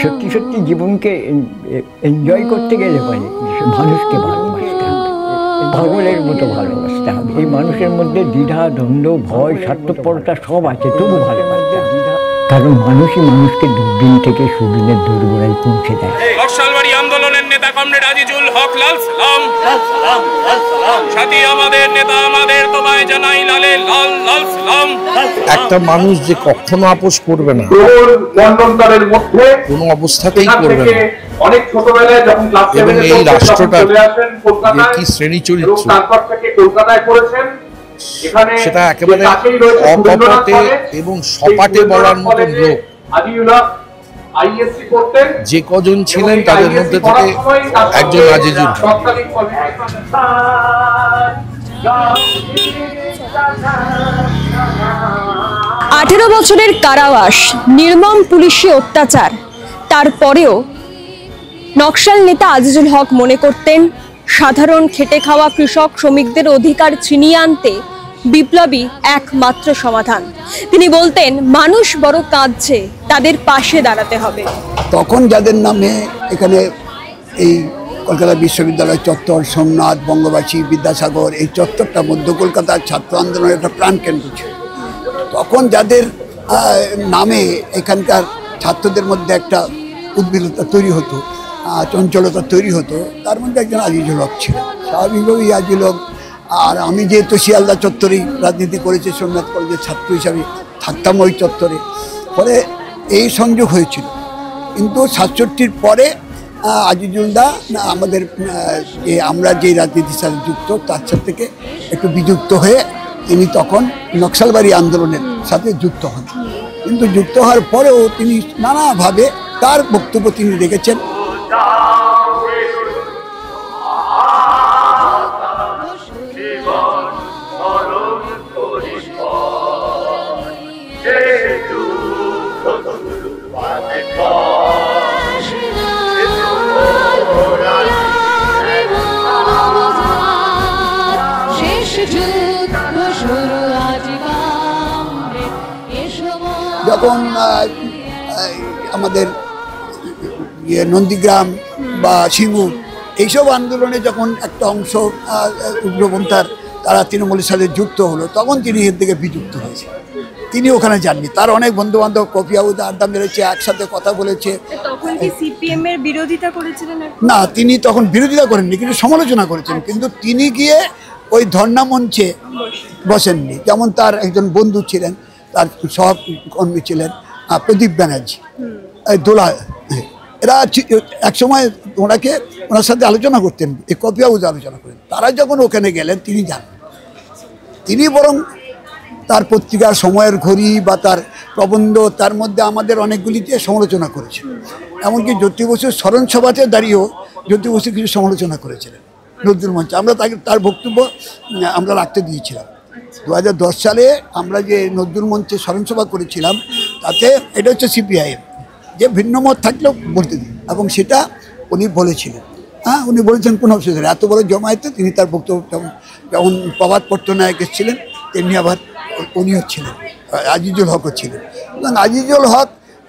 সত্যি সত্যি জীবনকে এনজয় করতে গেলে পারে মানুষকে ভালোবাসতে হবে, পাগলের মতো ভালোবাসতে হবে। এই মানুষের মধ্যে দ্বিধা, দ্বন্দ্ব, ভয়, স্বার্থপরতা সব আছে, তবু ভালোবাসতে হবে। কারণ মানুষই মানুষকে দুর্দিন থেকে সুদিনের দোরগোড়ায় পৌঁছে দেয়। নকশালবাড়ি আন্দোলনের নেতা কমরেড আজিজুল হক, লাল সালাম। সাথী আমাদের নেতা, আমাদের তোমায় জানাই লালে লাল লাল সালাম। একটা মানুষ যে কখনো আপোষ করবে না, কোনো অবস্থাতেই করবে না, অনেক ছোটবেলায় যখন ক্লাস 7 এই রাষ্ট্রটা কি শ্রেণী চরিত্র কলকাতায় করেছেন, সেটা একেবারে অকপটে এবং সপাটে বলার মতন লোক যে কজন ছিলেন তাদের মধ্যে থেকে একজন আজিজুল। 18 বছরের কারাবাস, নির্মম পুলিশি অত্যাচার, তারপরেও নকশাল নেতা আজিজুল হক মনে করতেন সাধারণ খেটে খাওয়া কৃষক শ্রমিকদের অধিকার ছিনিয়ে আনতে বিপ্লবী একমাত্র সমাধান। তিনি বলতেন মানুষ বড় কাঁদছে, তাদের পাশে দাঁড়াতে হবে। তখন যাদের নামে এখানে এই কলকাতা বিশ্ববিদ্যালয় চত্বর, সোমনাথ, বঙ্গবাসী, বিদ্যাসাগর, এই চত্বরটা মধ্য কলকাতার ছাত্র আন্দোলনের একটা প্রাণকেন্দ্র ছিল। তখন যাদের নামে এখানকার ছাত্রদের মধ্যে একটা উদ্বিগ্নতা তৈরি হতো, চঞ্চলতা তৈরি হতো, তার মধ্যে একজন আজিজুল হক ছিল। স্বাভাবিকভাবেই আজিজুল হক, আর আমি যেহেতু শিয়ালদা চত্বরেই রাজনীতি করেছি, সোমনাথ কলেজের ছাত্র হিসাবে থাকতাম ওই চত্বরে, ফলে এই সংযোগ হয়েছিল। কিন্তু 67-র পরে আজিজুলদা আমাদের আমরা যে রাজনীতির সাথে যুক্ত তার সাথে থেকে একটু বিযুক্ত হয়ে তিনি তখন নকশালবাড়ি আন্দোলনের সাথে যুক্ত হন। কিন্তু যুক্ত হওয়ার পরেও তিনি নানাভাবে তার বক্তব্য তিনি রেখেছেন। যখন আমাদের নন্দীগ্রাম বা সিঙ্গুর এইসব আন্দোলনে যখন একটা অংশ উগ্রপন্থার তারা তৃণমূলের সাথে যুক্ত হলো, তখন তিনি এর দিকে বিযুক্ত হয়েছে। তিনি ওখানে যাননি, তার অনেক বন্ধু বান্ধব কফি হাউসে আড্ডা মেরেছে, একসাথে কথা বলেছে। তখন কি সিপিএম এর বিরোধিতা করেছিলেন? না, তিনি তখন বিরোধিতা করেননি, কিন্তু সমালোচনা করেছেন। কিন্তু তিনি গিয়ে ওই ধর্ণা মঞ্চে বসেননি। যেমন তার একজন বন্ধু ছিলেন, তার সহকর্মী ছিলেন প্রদীপ ব্যানার্জি, দোলা, এরা একসময় ওনার সাথে আলোচনা করতেন, এই কফি হাউসে আলোচনা করেন। তারা যখন ওখানে গেলেন তিনি যান, তিনি বরং তার পত্রিকার সময়ের ঘড়ি বা তার প্রবন্ধ, তার মধ্যে আমাদের অনেকগুলিতে সমালোচনা করেছেন। এমনকি জ্যোতি বসুর স্মরণ সভাতে দাঁড়িয়েও জ্যোতি বসু কিছু সমালোচনা করেছিলেন নজরুল মঞ্চে। আমরা তার বক্তব্য আমরা রাখতে দিয়েছিলাম। 2010 সালে আমরা যে নজরুল মঞ্চে স্মরণসভা করেছিলাম, তাতে এটা হচ্ছে সিপিআইএম, যে ভিন্ন মত থাকলেও বলতে দিন, এবং সেটা উনি বলেছিলেন। উনি বলেছেন কোনো অসুবিধা নেই। এত বড় জমায়েতে তিনি তার বক্তব্য, যেমন প্রভাত পট্টনায়ক ছিলেন তেমনি আবার উনিও ছিলেন, আজিজুল হকও ছিলেন। এবং আজিজুল হক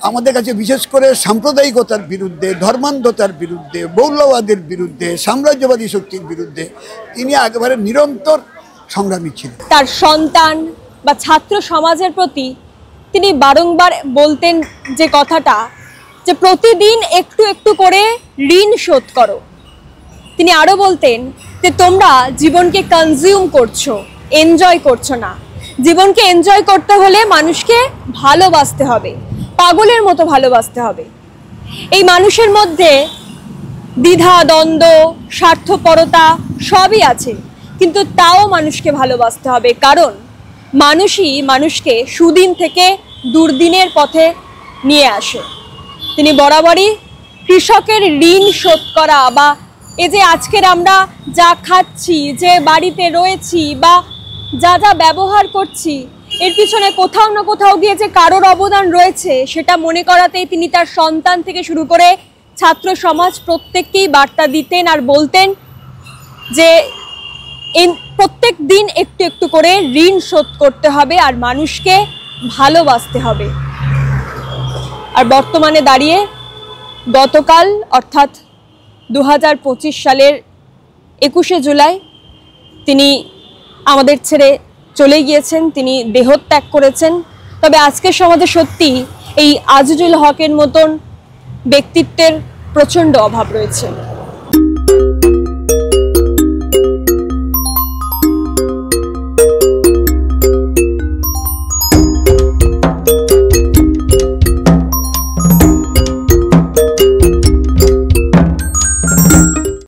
আমাদের কাছে বিশেষ করে সাম্প্রদায়িকতার বিরুদ্ধে, ধর্মান্ধতার বিরুদ্ধে, মৌলবাদের বিরুদ্ধে, সাম্রাজ্যবাদী শক্তির বিরুদ্ধে তিনি একেবারে নিরন্তর সংগ্রামী ছিলেন। তার সন্তান বা ছাত্র সমাজের প্রতি তিনি বারংবার বলতেন যে কথাটা, যে প্রতিদিন একটু একটু করে ঋণ শোধ করো। তিনি আরো বলতেন যে তোমরা জীবনকে কনজিউম করছো, এনজয় করছো না। জীবনকে এনজয় করতে হলে মানুষকে ভালোবাসতে হবে, পাগলের মতো ভালোবাসতে হবে। এই মানুষের মধ্যে দ্বিধা, দ্বন্দ্ব, স্বার্থপরতা সবই আছে, কিন্তু তাও মানুষকে ভালোবাসতে হবে, কারণ মানুষই মানুষকে সুদিন থেকে দুর্দিনের পথে নিয়ে আসে। তিনি বরাবরই কৃষকের ঋণ শোধ করা, বা এই যে আজকের আমরা যা খাচ্ছি, যে বাড়িতে রয়েছি বা যা যা ব্যবহার করছি, এর পিছনে কোথাও না কোথাও গিয়ে যে কারোর অবদান রয়েছে, সেটা মনে করাতেই তিনি তার সন্তান থেকে শুরু করে ছাত্র সমাজ প্রত্যেককেই বার্তা দিতেন আর বলতেন যে প্রত্যেক দিন একটু একটু করে ঋণ শোধ করতে হবে আর মানুষকে ভালোবাসতে হবে। আর বর্তমানে দাঁড়িয়ে গতকাল অর্থাৎ 2025 সালের 21শে জুলাই তিনি আমাদের ছেড়ে চলে গিয়েছেন, তিনি দেহত্যাগ করেছেন। তবে আজকের সমাজে সত্যি এই আজিজুল হকের মতন ব্যক্তিত্বের প্রচণ্ড অভাব রয়েছে।